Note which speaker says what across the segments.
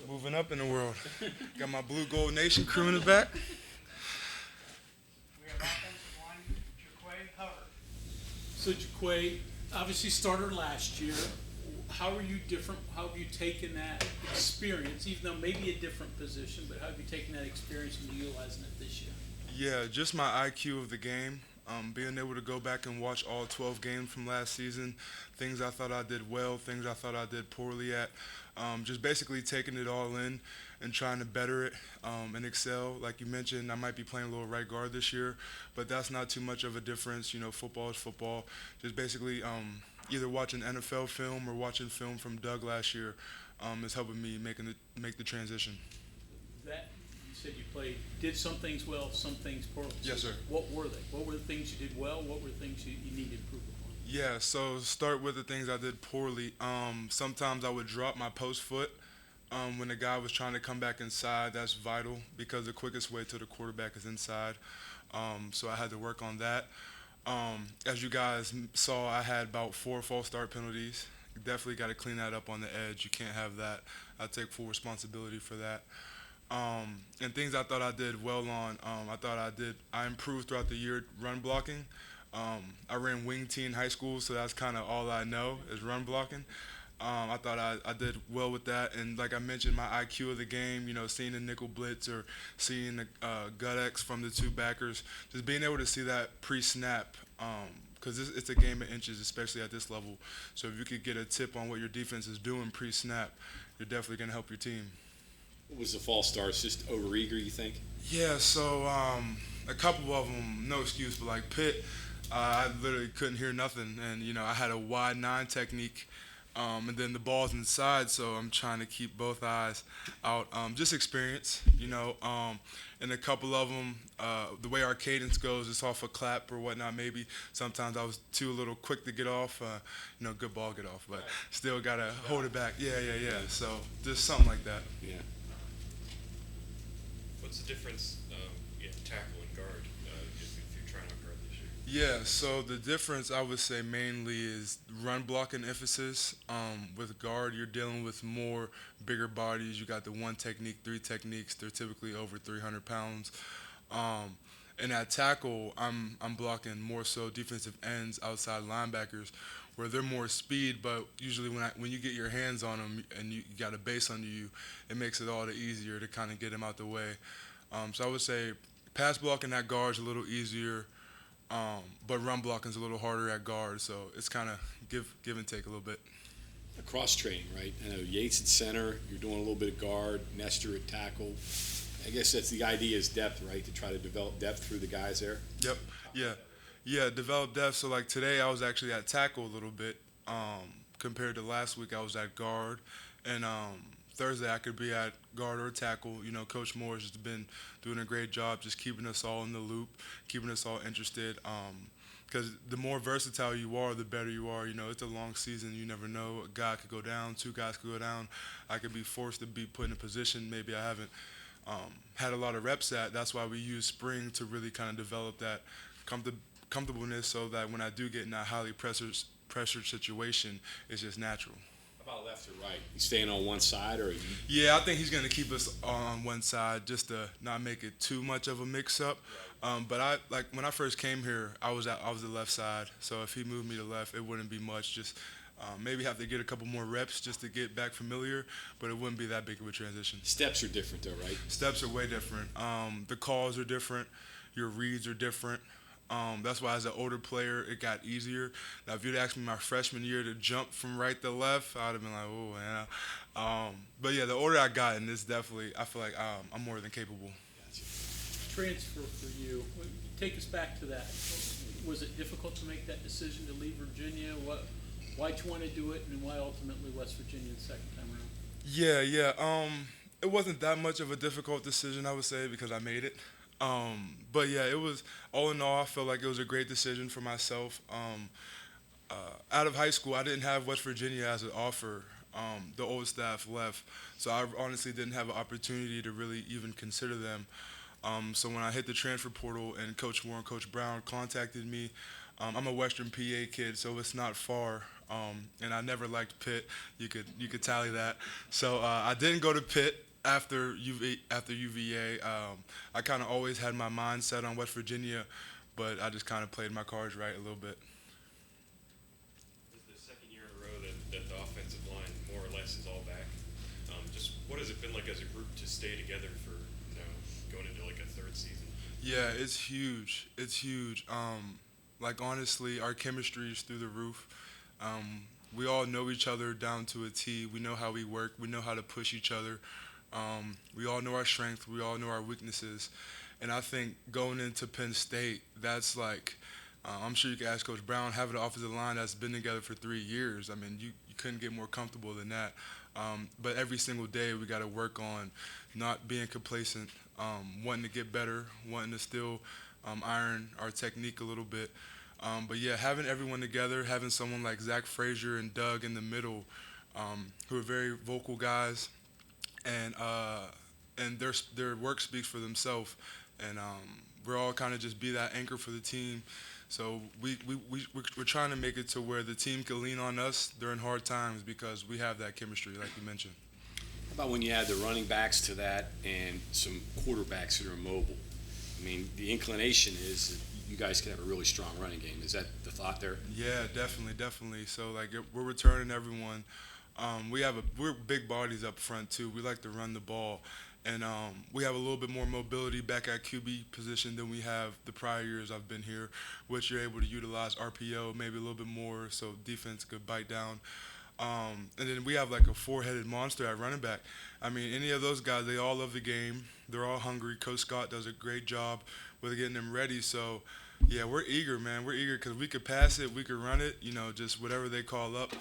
Speaker 1: Moving up in the world. Got my Blue Gold Nation crew in the back.
Speaker 2: We have offensive lineman Hubbard.
Speaker 3: So Jaquay, obviously starter last year. How are you different? How have you taken that experience, even though maybe a different position, but how have you taken that experience and utilizing it this year?
Speaker 1: Yeah, just my IQ of the game. Being able to go back and watch all 12 games from last season, things I thought I did well, things I thought I did poorly at. Just basically taking it all in and trying to better it and excel. Like you mentioned, I might be playing a little right guard this year, but that's not too much of a difference. You know, football is football. Just basically either watching NFL film or watching film from Doug last year is helping me make the transition.
Speaker 3: That you said you did some things well, some things poorly.
Speaker 1: Yes, sir.
Speaker 3: What were they? What were the things you did well? What were the things you need to improve upon?
Speaker 1: Yeah, so start with the things I did poorly. Sometimes I would drop my post foot when the guy was trying to come back inside. That's vital because the quickest way to the quarterback is inside. So I had to work on that. As you guys saw, I had about 4 false start penalties. Definitely got to clean that up on the edge. You can't have that. I take full responsibility for that. And things I thought I did well on, I improved throughout the year run blocking. I ran wing T in high school, so that's kind of all I know is run blocking. I thought I did well with that, and like I mentioned, my IQ of the game, you know, seeing the nickel blitz or seeing the gut X from the two backers, just being able to see that pre-snap, because it's a game of inches, especially at this level. So if you could get a tip on what your defense is doing pre-snap, you're definitely going to help your team.
Speaker 4: What was the false starts? Just overeager, you think?
Speaker 1: Yeah, so a couple of them, no excuse, but like Pitt, I literally couldn't hear nothing, and you know I had a wide 9 technique, and then the ball's inside, so I'm trying to keep both eyes out. Just experience, you know, and a couple of them, the way our cadence goes, it's off a clap or whatnot. Maybe sometimes I was a little quick to get off, you know, good ball get off, but still gotta hold it back. Yeah. So just something like that.
Speaker 4: Yeah.
Speaker 5: What's the difference in tackle and guard if you're trying to guard this year?
Speaker 1: Yeah, so the difference I would say mainly is run blocking emphasis. With guard, you're dealing with more bigger bodies. You got the 1 technique, 3 techniques. They're typically over 300 pounds. And at tackle, I'm blocking more so defensive ends, outside linebackers, where they're more speed. But usually when you get your hands on them and you got a base under you, it makes it all the easier to kind of get them out the way. So I would say pass blocking at guard is a little easier. But run blocking is a little harder at guard, so it's kind of give and take a little bit.
Speaker 4: A cross training, right? I know Yates at center, you're doing a little bit of guard, Nestor at tackle. I guess that's the idea is depth, right? To try to develop depth through the guys there.
Speaker 1: Yep. Yeah. Develop depth. So like today, I was actually at tackle a little bit. Compared to last week, I was at guard, and Thursday I could be at guard or tackle. You know, Coach Moore has just been doing a great job, just keeping us all in the loop, keeping us all interested. Because the more versatile you are, the better you are. You know, it's a long season. You never know. A guy could go down, 2 guys could go down. I could be forced to be put in a position maybe I haven't had a lot of reps at. That's why we use spring to really kind of develop that comfortableness so that when I do get in that highly pressured situation, it's just natural.
Speaker 4: How about left or right? You staying on one side or?
Speaker 1: Yeah, I think he's going to keep us on one side just to not make it too much of a mix-up. But when I first came here, I was the left side. So if he moved me to left, it wouldn't be much. Just maybe have to get a couple more reps just to get back familiar, but it wouldn't be that big of a transition.
Speaker 4: Steps are different though, right?
Speaker 1: Steps are way different. The calls are different. Your reads are different. That's why as an older player, it got easier. Now, if you'd asked me my freshman year to jump from right to left, I'd have been like, oh, man. But, yeah, the older I got, and this definitely, I feel like I'm more than capable.
Speaker 4: Gotcha.
Speaker 3: Transfer for you. Take us back to that. Was it difficult to make that decision to leave Virginia? Why'd you want to do it, and why ultimately West Virginia the second time around?
Speaker 1: Yeah. It wasn't that much of a difficult decision, I would say, because I made it. But yeah, it was all in all. I felt like it was a great decision for myself. Out of high school, I didn't have West Virginia as an offer. The old staff left, so I honestly didn't have an opportunity to really even consider them. So when I hit the transfer portal and Coach Moore and Coach Brown contacted me, I'm a Western PA kid, so it's not far. And I never liked Pitt. You could tally that. So I didn't go to Pitt after UVA. I kind of always had my mind set on West Virginia, but I just kind of played my cards right a little bit.
Speaker 5: This is the second year in a row that the offensive line more or less is all back. Just what has it been like as a group to stay together for going into like a third season?
Speaker 1: Yeah, it's huge. It's huge. Like honestly, our chemistry is through the roof. We all know each other down to a T. We know how we work. We know how to push each other. We all know our strengths. We all know our weaknesses. And I think going into Penn State, that's like, I'm sure you can ask Coach Brown, having an offensive line that's been together for 3 years. I mean, you couldn't get more comfortable than that. But every single day we got to work on not being complacent, wanting to get better, wanting to still iron our technique a little bit. But yeah, having everyone together, having someone like Zach Frazier and Doug in the middle, who are very vocal guys, and their work speaks for themselves, and we're all kind of just be that anchor for the team. So we're trying to make it to where the team can lean on us during hard times because we have that chemistry, like you mentioned.
Speaker 4: How about when you add the running backs to that and some quarterbacks that are mobile? I mean, the inclination is that you guys can have a really strong running game. Is that the thought there?
Speaker 1: Yeah, definitely. So like we're returning everyone. We're big bodies up front too. We like to run the ball, and we have a little bit more mobility back at QB position than we have the prior years I've been here, which you're able to utilize RPO maybe a little bit more, so defense could bite down. And then we have like a four-headed monster at running back. I mean, any of those guys, they all love the game. They're all hungry. Coach Scott does a great job with getting them ready. So, yeah, we're eager, man. We're eager because we could pass it, we could run it, just whatever they call up.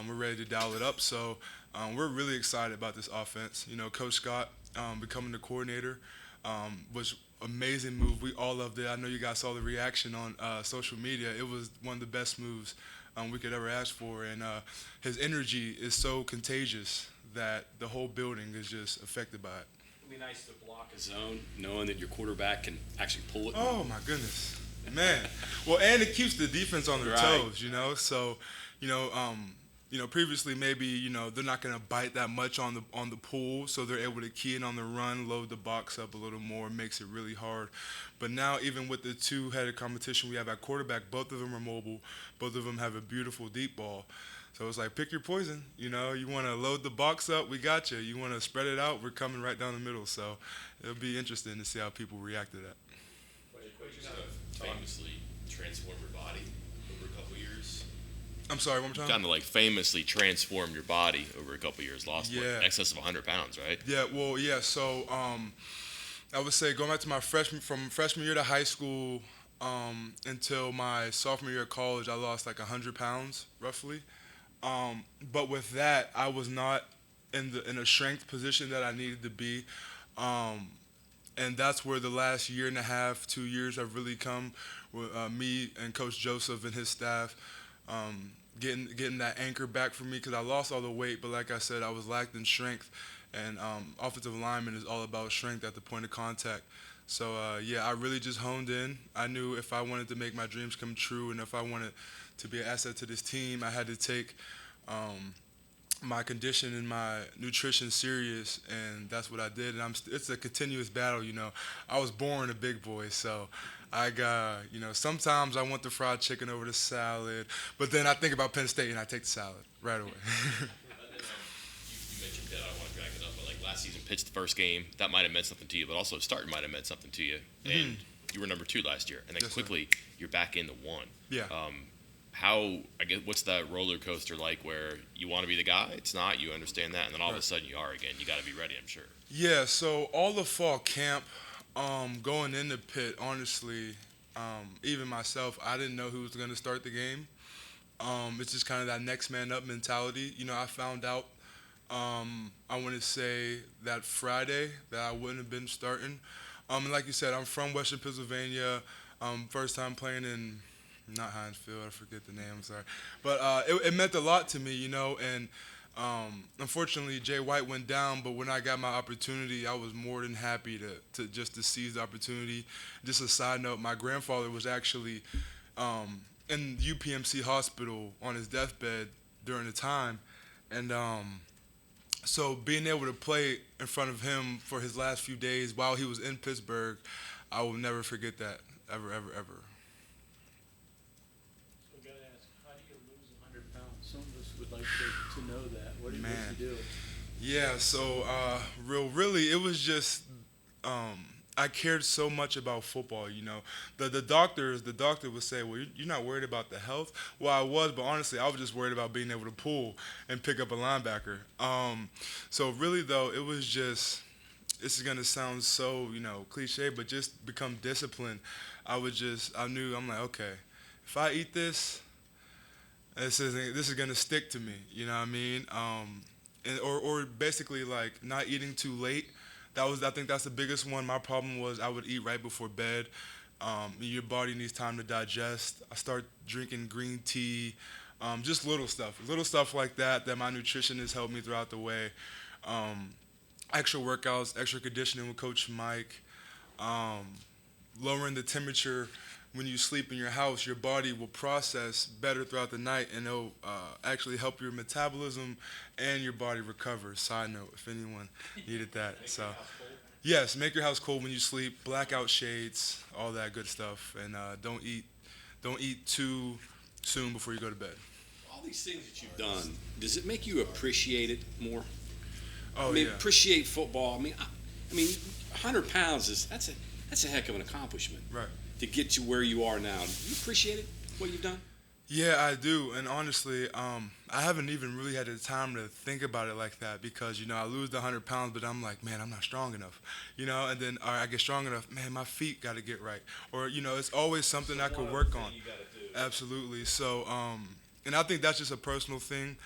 Speaker 1: We're ready to dial it up. So we're really excited about this offense. Coach Scott becoming the coordinator was amazing move. We all loved it. I know you guys saw the reaction on social media. It was one of the best moves we could ever ask for. And his energy is so contagious that the whole building is just affected by it.
Speaker 4: It'd be nice to block a zone knowing that your quarterback can actually pull it.
Speaker 1: Oh, my goodness. Man. Well, and it keeps the defense on their
Speaker 4: Right.
Speaker 1: toes, So, previously maybe, they're not going to bite that much on the pull, so they're able to key in on the run, load the box up a little more, makes it really hard. But now even with the two-headed competition we have at quarterback, both of them are mobile. Both of them have a beautiful deep ball. So it's like pick your poison. You want to load the box up, we got you. You want to spread it out, we're coming right down the middle. So it'll be interesting to see how people react to that.
Speaker 6: Famously transform your body over a couple years.
Speaker 1: I'm sorry, one more time?
Speaker 6: Kind of like famously transform your body over a couple years. Lost
Speaker 1: Yeah.
Speaker 6: excess of 100 pounds, right?
Speaker 1: Yeah, well, yeah. So I would say going back to from freshman year to high school until my sophomore year of college, I lost like 100 pounds roughly. But with that, I was not in a strength position that I needed to be. And that's where the last year and a half, 2 years have really come with me and Coach Joseph and his staff getting that anchor back for me because I lost all the weight, but like I said, I was lacked in strength. And offensive lineman is all about strength at the point of contact. So, I really just honed in. I knew if I wanted to make my dreams come true and if I wanted to be an asset to this team, I had to take my condition and my nutrition serious, and that's what I did. And it's a continuous battle, I was born a big boy, so I got, sometimes I want the fried chicken over the salad, but then I think about Penn State and I take the salad right away.
Speaker 6: You mentioned Pitt. I don't want to drag it up, but like last season, Pitt's the first game. That might have meant something to you, but also starting might have meant something to you. And you were number 2 last year, and then
Speaker 1: Yes, sir.
Speaker 6: quickly you're back in the 1.
Speaker 1: Yeah.
Speaker 6: What's that roller coaster like where you want to be the guy, it's not, you understand that, and then all of a sudden you are again. You got to be ready, I'm sure.
Speaker 1: Yeah, so all the fall camp, going into Pitt, honestly, even myself, I didn't know who was going to start the game. It's just kind of that next man up mentality. I found out, I want to say that Friday that I wouldn't have been starting. And like you said, I'm from Western Pennsylvania. First time playing in, not Heinz Field, I forget the name, I'm sorry. But it meant a lot to me, and unfortunately Jay White went down, but when I got my opportunity, I was more than happy to seize the opportunity. Just a side note, my grandfather was actually in UPMC hospital on his deathbed during the time, and so being able to play in front of him for his last few days while he was in Pittsburgh, I will never forget that, ever, ever, ever.
Speaker 3: I gotta ask, how do you lose 100 pounds? Some of us would like to know that. What do
Speaker 1: Man.
Speaker 3: you do?
Speaker 1: Yeah, so really, it was just I cared so much about football. You know, the doctor would say, "Well, you're not worried about the health." Well, I was, but honestly, I was just worried about being able to pull and pick up a linebacker. So really, though, it was just. This is gonna sound so cliche, but just become disciplined. I knew I'm like, okay, if I eat this, this is gonna stick to me. You know what I mean? Or basically like not eating too late. I think that's the biggest one. My problem was I would eat right before bed. Your body needs time to digest. I start drinking green tea, just little stuff like that my nutritionist helped me throughout the way. Extra workouts, extra conditioning with Coach Mike, lowering the temperature. When you sleep in your house, your body will process better throughout the night, and it'll actually help your metabolism and your body recover. Side note, if anyone needed that. So, yes, make your house cold when you sleep. Blackout shades, all that good stuff, and don't eat too soon before you go to bed.
Speaker 4: All these things that you've done, does it make you appreciate it more?
Speaker 1: Oh,
Speaker 4: I mean,
Speaker 1: yeah.
Speaker 4: appreciate football. I mean, 100 pounds that's a heck of an accomplishment.
Speaker 1: Right.
Speaker 4: To get to where you are now, do you appreciate it? What you've done?
Speaker 1: Yeah, I do, and honestly, I haven't even really had the time to think about it like that because I lose the 100 pounds, but I'm like, man, I'm not strong enough, and then I get strong enough, man, my feet got to get right, or it's always something I could work on.
Speaker 4: You gotta do.
Speaker 1: Absolutely. So, and I think that's just a personal thing.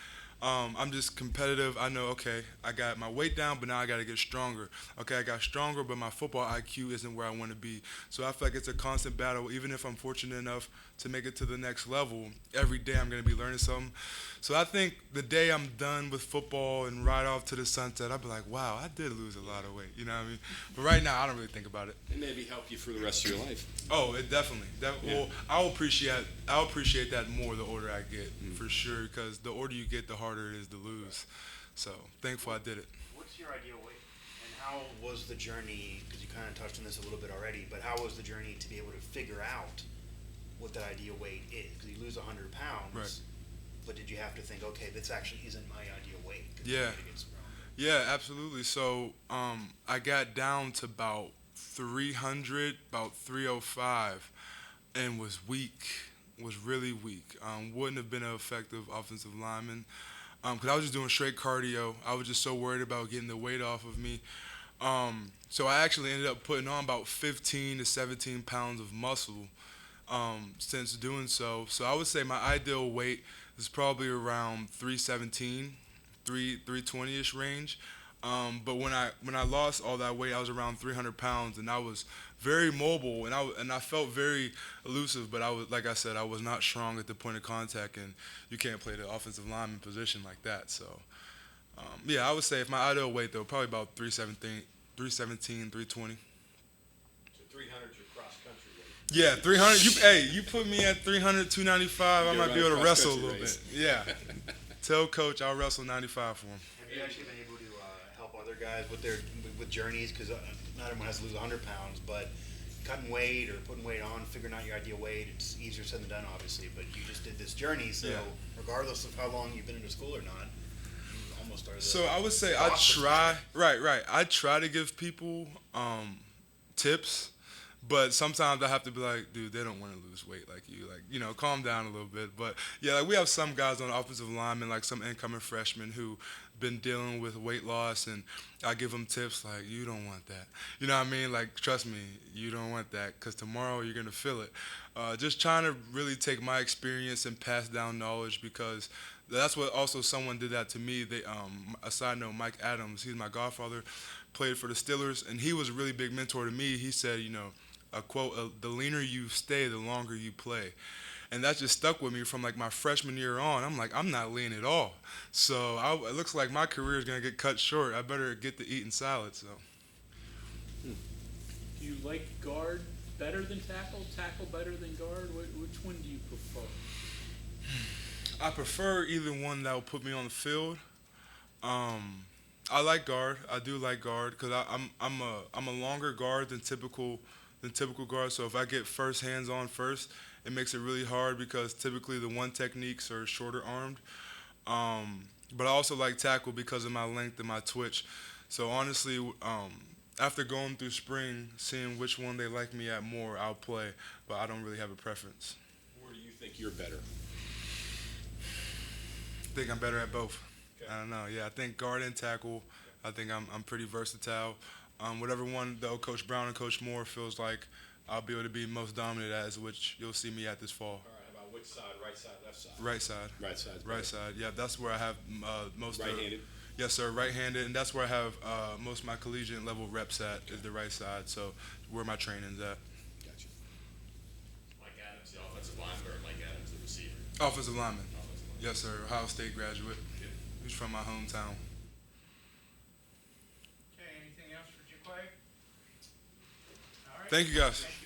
Speaker 1: I'm just competitive. I know, okay, I got my weight down, but now I got to get stronger. Okay, I got stronger, but my football IQ isn't where I want to be. So I feel like it's a constant battle. Even if I'm fortunate enough to make it to the next level, every day I'm going to be learning something. So I think the day I'm done with football and ride off to the sunset, I'll be like, wow, I did lose a lot of weight. You know what I mean? But right now, I don't really think about it.
Speaker 4: It maybe help you for the rest of your life.
Speaker 1: Oh, it definitely.
Speaker 4: Yeah.
Speaker 1: Well, I'll appreciate that more the older I get, for sure. Because the older you get, the harder it is to lose. So thankful I did it.
Speaker 7: What's your ideal weight? And how was the journey, because you kind of touched on this a little bit already, but how was the journey to be able to figure out what that ideal weight is? Because you lose 100 pounds,
Speaker 1: Right.
Speaker 7: but did you have to think, okay, this actually isn't my ideal weight? 'Cause
Speaker 1: Yeah.
Speaker 7: I need to get stronger.
Speaker 1: Yeah, absolutely. So I got down to about 300, about 305, and was really weak. Wouldn't have been an effective offensive lineman because I was just doing straight cardio. I was just so worried about getting the weight off of me. So I actually ended up putting on about 15 to 17 pounds of muscle since doing so. So I would say my ideal weight is probably around 317, 320-ish range. But when I lost all that weight, I was around 300 pounds, and I was very mobile, and I felt very elusive. But like I said, I was not strong at the point of contact, and you can't play the offensive lineman position like that. So, yeah, I would say if my ideal weight though, probably about 317, 320.
Speaker 4: So 300 is your cross country weight.
Speaker 1: Yeah, 300. You put me at 300, 295, I
Speaker 4: You
Speaker 1: might
Speaker 4: run
Speaker 1: be able
Speaker 4: a
Speaker 1: to wrestle a
Speaker 4: cross-country
Speaker 1: little
Speaker 4: race.
Speaker 1: bit. Yeah. Tell coach I'll wrestle 95 for him.
Speaker 7: Have you actually been able to help other guys with their journeys? Because not everyone has to lose 100 pounds, but cutting weight or putting weight on, figuring out your ideal weight, it's easier said than done, obviously. But you just did this journey, so
Speaker 1: Yeah.
Speaker 7: regardless of how long you've been into school or not, you almost are the
Speaker 1: So I would say
Speaker 7: boss of
Speaker 1: I try to give people tips, but sometimes I have to be like, dude, they don't want to lose weight like you. Like, calm down a little bit. But yeah, like we have some guys on the offensive linemen, like some incoming freshmen who been dealing with weight loss, and I give them tips like, you don't want that. You know what I mean? Like, trust me, you don't want that because tomorrow you're going to feel it. Just trying to really take my experience and pass down knowledge because that's what also someone did that to me. A side note, Mike Adams, he's my godfather, played for the Steelers, and he was a really big mentor to me. He said, a quote, the leaner you stay, the longer you play. And that just stuck with me from like my freshman year on. I'm like, I'm not lean at all. So it looks like my career is going to get cut short. I better get to eating salad. So.
Speaker 3: Do you like guard better than tackle, tackle better than guard? Which one do you prefer?
Speaker 1: I prefer either one that will put me on the field. I like guard. I do like guard because I'm a longer guard than typical guard. So if I get first hands on first, it makes it really hard because typically the one techniques are shorter armed. But I also like tackle because of my length and my twitch. So honestly, after going through spring, seeing which one they like me at more, I'll play. But I don't really have a preference.
Speaker 4: Where do you think you're better?
Speaker 1: I think I'm better at both.
Speaker 4: Okay.
Speaker 1: I don't know. Yeah, I think guard and tackle. I think I'm pretty versatile. Whatever one though Coach Brown and Coach Moore feels like I'll be able to be most dominant at, is which you'll see me at this fall.
Speaker 4: All right, how about which side? Right side, left side?
Speaker 1: Right side.
Speaker 4: Right side.
Speaker 1: Right side. Yeah, that's where I have most.
Speaker 4: Right-handed.
Speaker 1: Yes, sir. Right-handed, and that's where I have most of my collegiate level reps at, is the right side. So where my training's at.
Speaker 4: Gotcha.
Speaker 6: Mike Adams, the offensive lineman, or Mike Adams, the receiver?
Speaker 1: Offensive lineman.
Speaker 6: Offensive lineman.
Speaker 1: Yes, sir. Ohio State graduate. He's from my hometown.
Speaker 2: Okay, anything else for Jaquay? All right.
Speaker 1: Thank you, guys.
Speaker 2: Thank you.